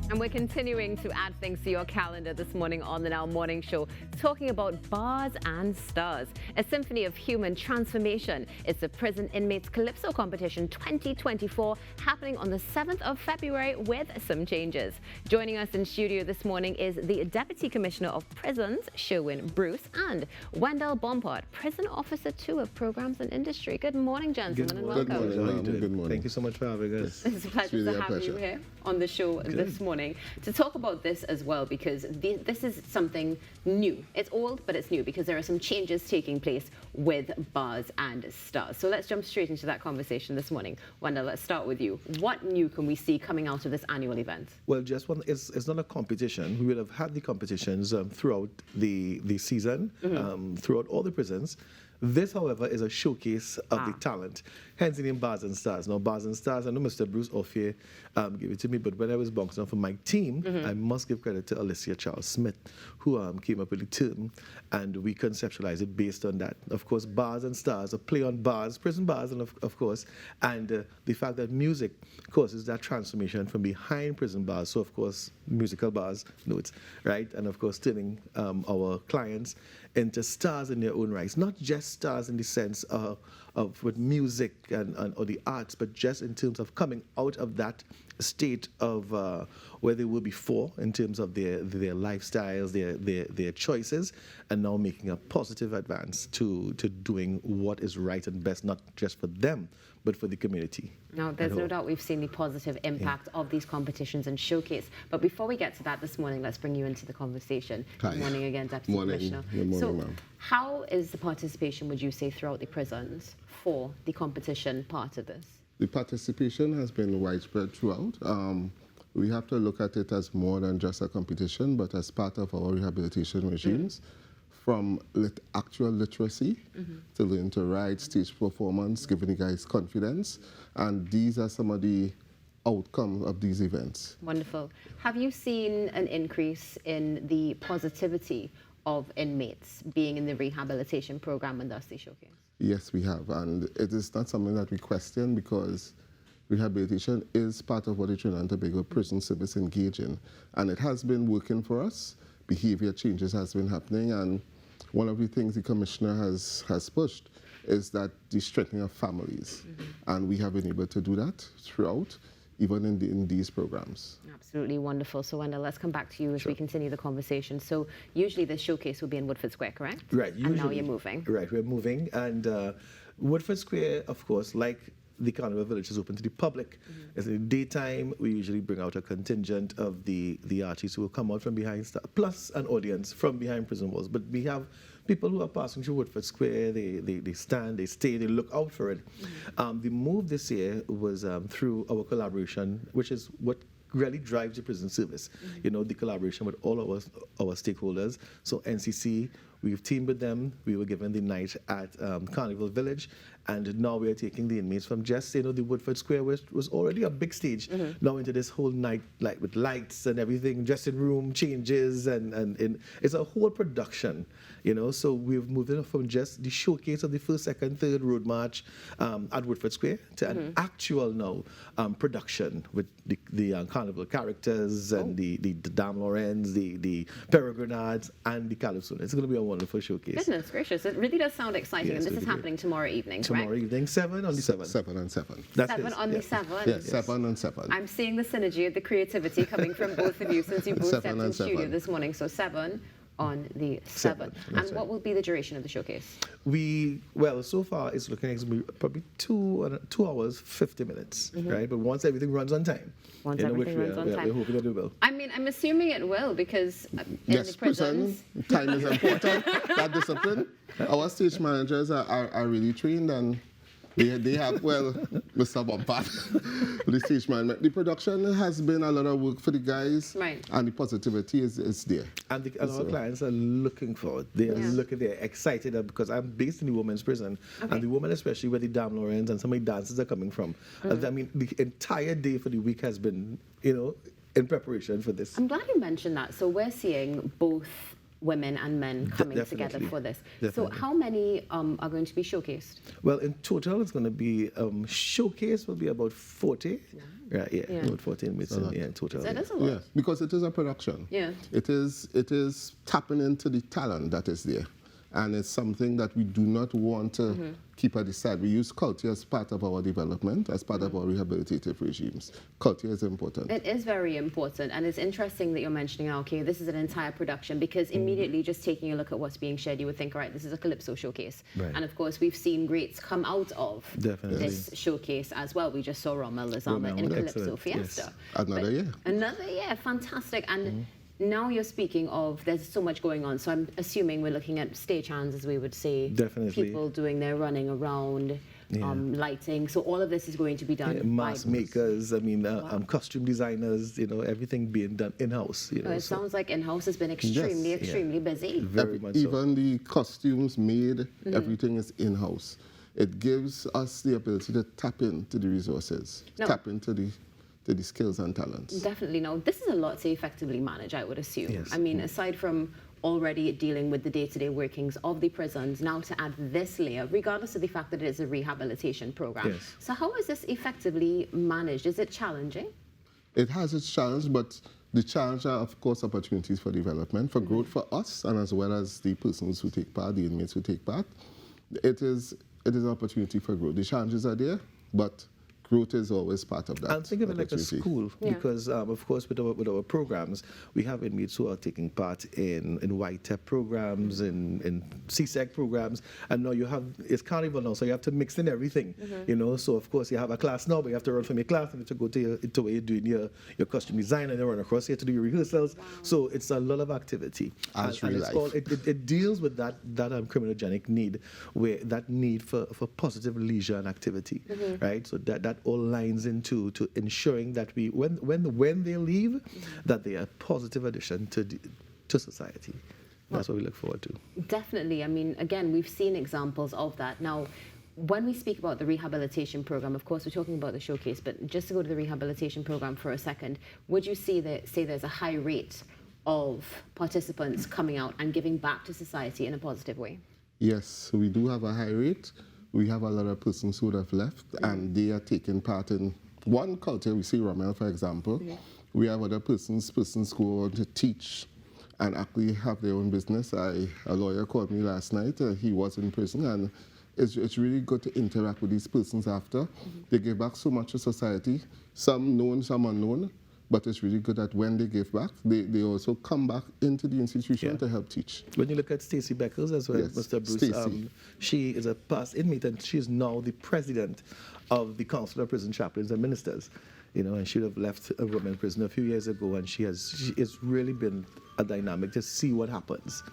And we're continuing to add things to your calendar this morning on the Now Morning Show, talking about Bars and Stars, a symphony of human transformation. It's the Prison Inmates Calypso Competition 2024, happening on the 7th of February with some changes. Joining us in studio this morning is the Deputy Commissioner of Prisons, Sherwin Bruce, and Wendell Bompard, Prison Officer 2 of Programs and Industry. Good morning, gentlemen, and welcome. Good morning, ma'am. Good morning. Thank you so much for having us. It's a pleasure to have you here on the show this morning to talk about this as well, because this is something new. It's old, but it's new because there are some changes taking place with Bars and Stars. So let's jump straight into that conversation this morning. Wanda, let's start with you. What new can we see coming out of this annual event? Well, just one. It's not a competition. We will have had the competitions throughout the season, throughout all the prisons. This, however, is a showcase of the talent, hence the name Bars and Stars. Now, Bars and Stars, I know Mr. Bruce Offier gave it to me, but when I was bouncing off of my team, I must give credit to Alicia Charles Smith, who came up with the term, and we conceptualized it based on that. Of course, Bars and Stars, a play on bars, prison bars, and of course, and the fact that music causes that transformation from behind prison bars. So, of course, musical bars, notes, right? And of course, turning our clients into stars in their own rights, not just stars in the sense of with music or the arts, but just in terms of coming out of that state of where they were before in terms of their lifestyles, their choices, and now making a positive advance to doing what is right and best, not just for them, but for the community. Now, there's no doubt we've seen the positive impact of these competitions and showcase. But before we get to that this morning, let's bring you into the conversation. Hi. Good morning again, Deputy Commissioner. Good morning, so, ma'am. how is the participation, would you say, throughout the prisons for the competition part of this? The participation has been widespread throughout. We have to look at it as more than just a competition, but as part of our rehabilitation regimes. From actual literacy to learn to write, stage performance, giving the guys confidence. And these are some of the outcomes of these events. Wonderful. Have you seen an increase in the positivity of inmates being in the rehabilitation program and thus the showcase? Yes, we have. And it is not something that we question, because rehabilitation is part of what the Trinidad and Tobago Prison Service engage in. And it has been working for us. Behavior changes has been happening, and one of the things the Commissioner has pushed is that the strengthening of families. And we have been able to do that throughout, even in these programs. Absolutely wonderful. So, Wendell, let's come back to you as we continue the conversation. So, usually the showcase will be in Woodford Square, correct? Right. And now you're moving. Right, we're moving. And Woodford Square, of course, like the Carnival Village, is open to the public. As in the daytime, we usually bring out a contingent of the artists who will come out from behind, plus an audience from behind prison walls. But we have people who are passing through Woodford Square, they stand, they stay, they look out for it. The move this year was through our collaboration, which is what really drives the prison service. You know, the collaboration with all our stakeholders. So NCC, we've teamed with them. We were given the night at Carnival Village, and now we are taking the inmates from just, you know, the Woodford Square, which was already a big stage, now into this whole night, like with lights and everything, dressing room changes, and it's a whole production, you know. So we've moved it from just the showcase of the first, second, third road march at Woodford Square to an actual now production with the carnival characters and the Dame Lorraines, the Peregrinades, and the Calypso. It's going to be a wonderful showcase. Goodness gracious, it really does sound exciting. Yes, and this is happening tomorrow evening, correct? Tomorrow evening, 7 on the 7th. 7 and 7. That's 7 on the 7th? Yes, 7 and 7. I'm seeing the synergy, the creativity coming from both of you since you both 7 stepped in and studio 7. this morning. So 7 on the 7th. Seven, And that's what right. will be the duration of the showcase? Well, so far it's looking like it's going to be probably 2 hours, 50 minutes, right? But once everything runs on time. Once you know, everything which runs on we're time. hoping that it will. I mean, I'm assuming it will, because in Yes, the prisons... time is important, that discipline. Our stage managers are really trained, and they have, well, Mr. Bompard, the stage man. The production has been a lot of work for the guys, Right. and the positivity is there. And our clients are looking forward. They are looking, they're excited because I'm based in the women's prison. And the women, especially where the Dame Lorraines and some of the dancers are coming from. I mean, the entire day for the week has been, you know, in preparation for this. I'm glad you mentioned that. So we're seeing both women and men coming together Definitely. for this. Definitely. So how many are going to be showcased? Well, in total, it's going to be showcase will be about 40. Right, yeah, Yeah. about 14 minutes in total. That is a lot. Yeah, because it is a production. Yeah. It is tapping into the talent that is there. And it's something that we do not want to keep at the side. We use culture as part of our development, as part of our rehabilitative regimes. Culture is important. It is very important, and it's interesting that you're mentioning, okay, this is an entire production, because immediately just taking a look at what's being shared, you would think, all right, this is a Calypso showcase. Right. And of course, we've seen greats come out of Definitely. this showcase as well. We just saw Rommel Lazama in Rommel, Calypso excellent, Fiesta. yes. Another year. Another year, fantastic. And now you're speaking of, there's so much going on, so I'm assuming we're looking at stagehands, as we would say. Definitely. People doing their running around, lighting. So all of this is going to be done by Mask makers, I mean, costume designers, everything being done in-house. It sounds like in-house has been extremely busy. Very much so. Even the costumes made, everything is in-house. It gives us the ability to tap into the resources, tap into the skills and talents. Definitely. No, this is a lot to effectively manage, I would assume. Yes. I mean, aside from already dealing with the day-to-day workings of the prisons, now to add this layer, regardless of the fact that it is a rehabilitation program. Yes. So how is this effectively managed? Is it challenging? It has its challenge, but the challenge are, of course, opportunities for development, for growth for us, and as well as the persons who take part, the inmates who take part. It is an opportunity for growth. The challenges are there, but growth is always part of that. And think of it like a opportunity. school, because of course with our programs, we have inmates who are taking part in YTEP programs, in CSEC programs, and now it's carnival now, so you have to mix in everything, So of course you have a class now, but you have to run from your class and you have to go to where you're doing your costume design, and then run across here to do your rehearsals. So it's a lot of activity. As and real it's life. called, it deals with that criminogenic need, where that need for positive leisure and activity, right? So that all lines into ensuring that when they leave, that they are a positive addition to society. That's what we look forward to. Definitely. I mean, again, we've seen examples of that. Now, when we speak about the rehabilitation program, of course, we're talking about the showcase, but just to go to the rehabilitation program for a second, would you say there's a high rate of participants coming out and giving back to society in a positive way? Yes, we do have a high rate. We have a lot of persons who have left, and they are taking part in one culture. We see Rommel, for example. We have other persons who want to teach and actually have their own business. A lawyer called me last night. He was in prison, and it's really good to interact with these persons after. They give back so much to society, some known, some unknown. But it's really good that when they give back, they also come back into the institution to help teach. When you look at Stacey Beckles as well, Yes, Mr. Bruce, Stacey. she is a past inmate, and she is now the president of the Council of Prison Chaplains and Ministers. And she would have left a woman in prison a few years ago, and it's really been a dynamic to see what happens.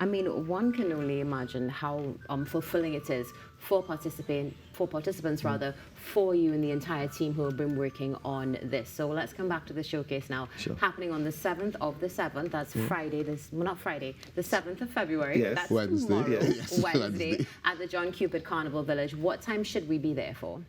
I mean, one can only imagine how fulfilling it is for participants rather, for you and the entire team who have been working on this. So let's come back to the showcase now. Sure. Happening on the 7th of the 7th, that's Friday, not Friday, the 7th of February. Yes. That's Wednesday. tomorrow, Yes. Wednesday, at the John Cupid Carnival Village. What time should we be there for?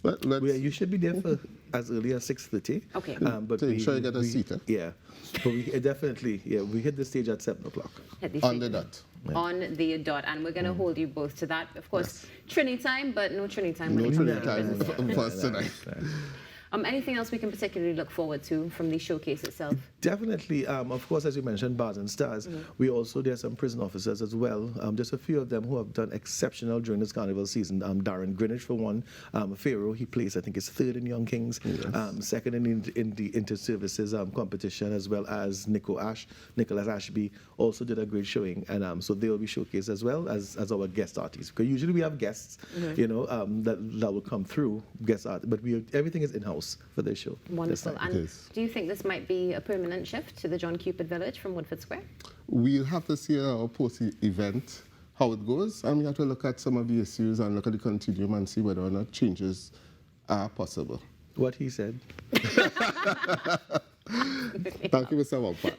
You should be there for as early as 6:30. Okay. But So try to get a seat, eh? Yeah. But we definitely, we hit the stage at 7 o'clock. At the On the station. dot. On the dot, and we're going to hold you both to that. Of course, Trini time, but no Trini time. when No it comes to training the time business. for us tonight. Anything else we can particularly look forward to from the showcase itself? Definitely. Of course, as you mentioned, Bars and Stars. There are some prison officers as well. Just a few of them who have done exceptional during this carnival season. Darren Greenwich, for one. Pharaoh, he plays, I think, is 3rd in Young Kings. Second in the inter-services competition, as well as Nicholas Ashby also did a great showing. And so they will be showcased as well as our guest artists. Because usually we have guests, that will come through, guest art. But everything is in-house for this show. Wonderful. It And is. do you think this might be a permanent shift to the John Cupid Village from Woodford Square? We'll have to see our post-event, how it goes, and we have to look at some of the issues and look at the continuum and see whether or not changes are possible. What he said. Thank you, Mr. Wampat.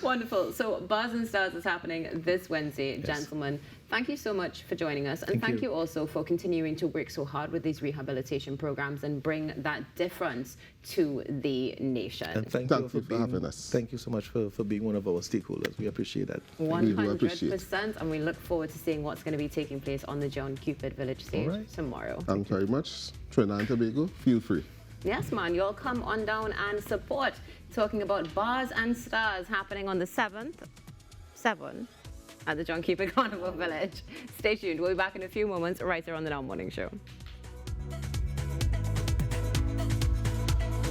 Wonderful. So Bars and Stars is happening this Wednesday. Gentlemen, Thank you so much for joining us. And thank you also for continuing to work so hard with these rehabilitation programs and bring that difference to the nation. And thank you for having us. Thank you so much for being one of our stakeholders. We appreciate that. 100%. And we look forward to seeing what's going to be taking place on the John Cupid Village stage tomorrow. Thank you very much. Trinidad and Tobago, feel free. Yes, man. You'll come on down and support. Talking about Bars and Stars happening on the 7th at the John Cupid Carnival Village. Stay tuned. We'll be back in a few moments right here on the Now Morning Show.